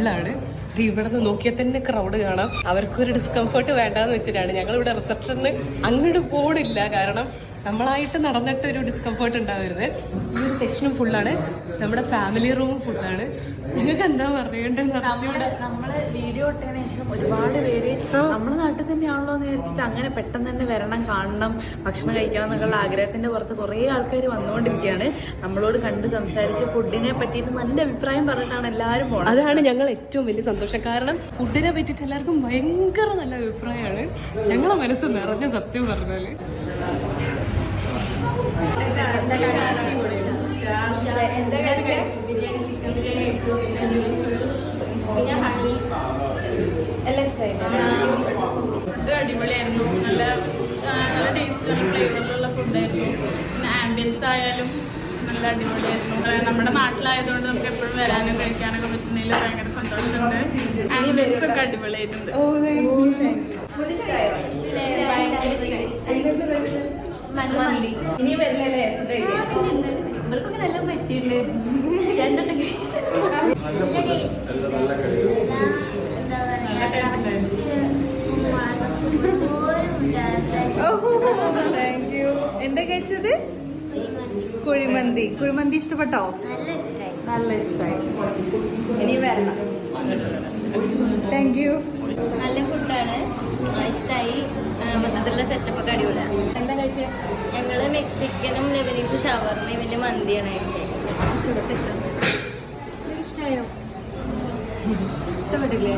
ഫുള്ളാണ്. ഇവിടെ നിന്ന് നോക്കിയാൽ തന്നെ ക്രൗഡ് കാണാം. അവർക്കൊരു ഡിസ്കംഫർട്ട് വേണ്ടാന്ന് വെച്ചിട്ടാണ് ഞങ്ങളിവിടെ റിസപ്ഷനിൽ അങ്ങോട്ട് പോണില്ല. കാരണം നമ്മളായിട്ട് നടന്നിട്ട് ഒരു ഡിസ്കംഫർട്ട് ഉണ്ടാവരുത്. ഈ ഒരു സെക്ഷനും ഫുള്ളാണ്. നമ്മുടെ ഫാമിലി റൂമും ഫുള്ളാണ്. നിങ്ങൾക്ക് എന്താ പറയേണ്ടത്? നമ്മള് വീഡിയോ ഇട്ടതിന് ശേഷം ഒരുപാട് പേര് നമ്മുടെ നാട്ടിൽ തന്നെയാണല്ലോ എന്ന് വിചാരിച്ചിട്ട് അങ്ങനെ പെട്ടെന്ന് തന്നെ വരണം, കാണണം, ഭക്ഷണം കഴിക്കണം എന്നുള്ള ആഗ്രഹത്തിന്റെ പുറത്ത് കുറേ ആൾക്കാർ വന്നുകൊണ്ടിരിക്കുകയാണ്. നമ്മളോട് കണ്ട് സംസാരിച്ച് ഫുഡിനെ പറ്റിയിട്ട് നല്ല അഭിപ്രായം പറഞ്ഞിട്ടാണ് എല്ലാവരും പോകുന്നത്. അതാണ് ഞങ്ങൾ ഏറ്റവും വലിയ സന്തോഷം. കാരണം ഫുഡിനെ പറ്റിയിട്ട് എല്ലാവർക്കും ഭയങ്കര നല്ല അഭിപ്രായമാണ്. ഞങ്ങളെ മനസ്സ് നിറഞ്ഞ സത്യം പറഞ്ഞാല്. ഫുഡ് അടിപൊളിയായിരുന്നു. നല്ല ടേസ്റ്റ് ഫ്ലേവറിലുള്ള ഫുഡായിരുന്നു. പിന്നെ ആംബിയൻസ് ആയാലും നല്ല അടിപൊളിയായിരുന്നു. നമ്മുടെ നാട്ടിലായതുകൊണ്ട് നമുക്ക് എപ്പോഴും വരാനും കഴിക്കാനൊക്കെ പറ്റുന്നതിൽ ഭയങ്കര സന്തോഷമുണ്ട്. ആംബിയൻസ് ഒക്കെ അടിപൊളിയായിട്ടുണ്ട്. ഇനി വരില്ലല്ലേ നിങ്ങൾക്കൊക്കെ നല്ല പറ്റിയില്ലേ? രണ്ടെണ്ണം കഴിച്ചു. Thank you. എന്താ കഴിച്ചത്? കുഴിമന്തി. കുഴിമന്തി ഇഷ്ടപ്പെട്ടോ? നല്ല ഇഷ്ടമായി. ഇനി വരണം. Thank you. നല്ല ഫുഡാണ്, ഇഷ്ടമായി. മൊത്തത്തിലുള്ള സെറ്റപ്പൊക്കെ അടിപൊളിയാണ്. എന്താ കഴിച്ചത്? ഞങ്ങൾ മെക്സിക്കനും ലെബനീസും ഷവർമയും പിന്നെ മന്തിയാണ് കഴിച്ചത്. ഇഷ്ടമായോ? ഇഷ്ടപ്പെട്ടില്ലേ?